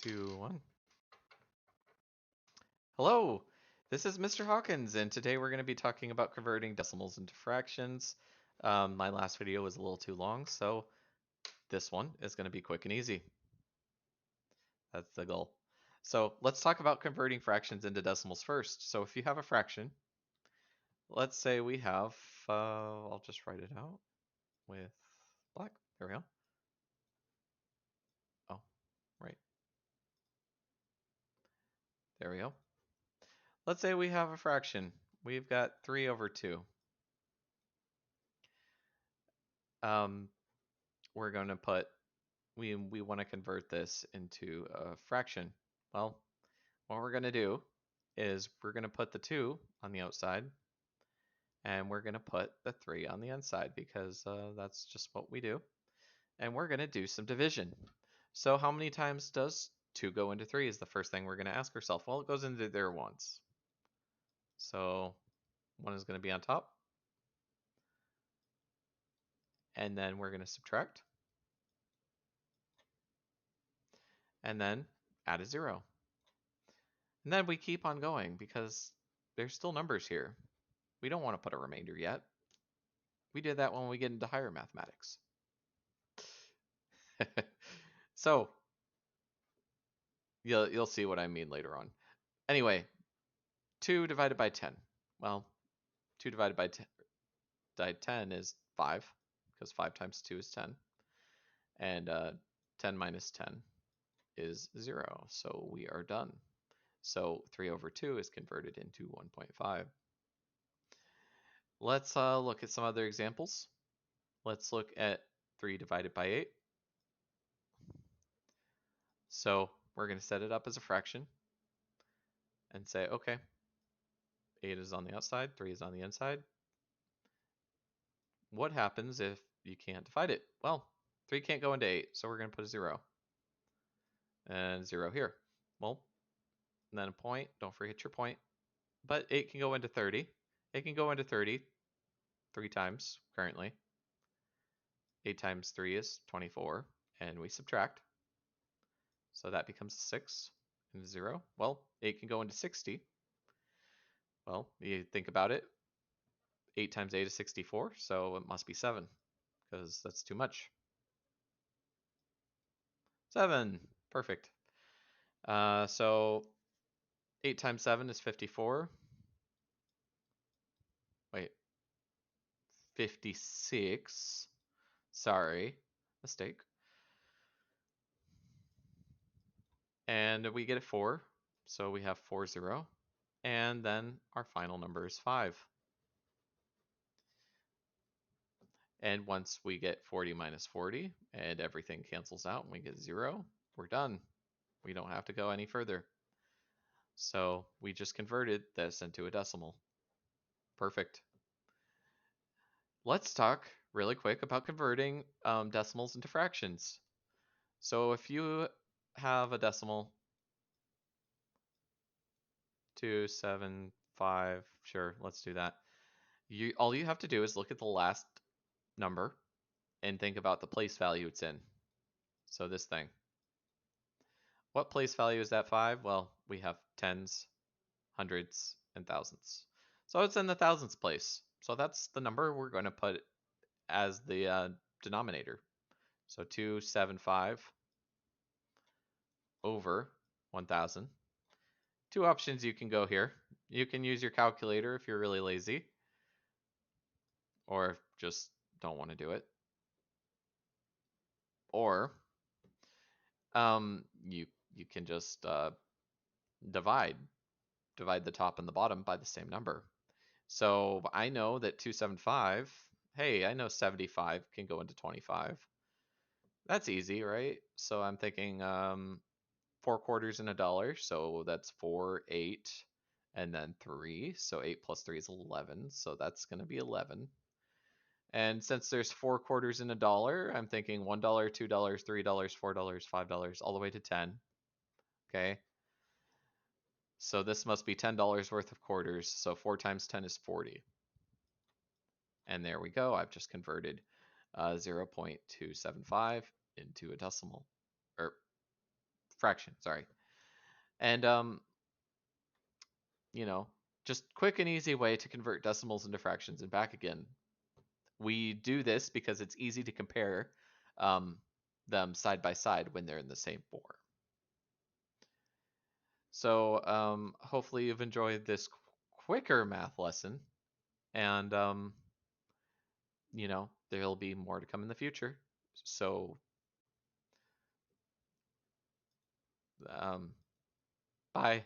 2, 1. Hello, this is Mr. Hawkins, and today we're going to be talking about converting decimals into fractions. My last video was a little too long, so this one is going to be quick and easy. That's the goal. So let's talk about converting fractions into decimals first. So if you have a fraction, let's say we have, I'll just write it out with black. There we go. Oh, right. There we go. Let's say we have a fraction. We've got 3 over 2. We're going to put, we want to convert this into a fraction. Well, what we're going to do is we're going to put the 2 on the outside, and we're going to put the 3 on the inside because that's just what we do. And we're going to do some division. So how many times does 2 go into 3 is the first thing we're going to ask ourselves. Well, it goes into there once. So 1 is going to be on top. And then we're going to subtract. And then add a 0. And then we keep on going because there's still numbers here. We don't want to put a remainder yet. We did that when we get into higher mathematics. So you'll see what I mean later on. Anyway, 2 divided by 10. Well, 2 divided by 10 is 5, because 5 times 2 is 10. And 10 minus 10 is 0, so we are done. So 3 over 2 is converted into 1.5. Let's look at some other examples. Let's look at 3 divided by 8. So we're going to set it up as a fraction and say, okay, 8 is on the outside, 3 is on the inside. What happens if you can't divide it? Well, 3 can't go into 8, so we're going to put a 0. And 0 here. Well, and then a point, don't forget your point. But 8 can go into 30. It can go into 30 3 times currently. 8 times 3 is 24, and we subtract. So that becomes 6 and 0. Well, 8 can go into 60. Well, you think about it. 8 times 8 is 64, so it must be 7, because that's too much. 7, perfect. So 8 times 7 is 54. Wait, 56. Sorry, mistake. And we get a 4, so we have 4, 0. And then our final number is 5. And once we get 40 minus 40 and everything cancels out and we get 0, we're done. We don't have to go any further. So we just converted this into a decimal. Perfect. Let's talk really quick about converting decimals into fractions. So if you have a decimal 275, sure, let's do that. All you have to do is look at the last number and think about the place value it's in. So this thing. What place value is that 5? Well, we have tens, hundreds, and thousands. So it's in the thousands place. So that's the number we're going to put as the denominator. So 275 over 1000. Two options you can go here. You can use your calculator if you're really lazy, or just don't want to do it. Or you can just divide the top and the bottom by the same number. So I know that 275, hey, I know 75 can go into 25. That's easy, right? So I'm thinking 4 quarters in a dollar, so that's 4, 8, and then 3. So 8 plus 3 is 11, so that's going to be 11. And since there's 4 quarters in a dollar, I'm thinking $1, $2, $3, $4, $5, all the way to 10. Okay. So this must be $10 worth of quarters. So 4 times 10 is 40. And there we go. I've just converted 0.275 into a decimal, or fraction, sorry. And you know, just quick and easy way to convert decimals into fractions and back again. We do this because it's easy to compare um, them side by side when they're in the same form. So hopefully you've enjoyed this quicker math lesson, and there'll be more to come in the future. So bye.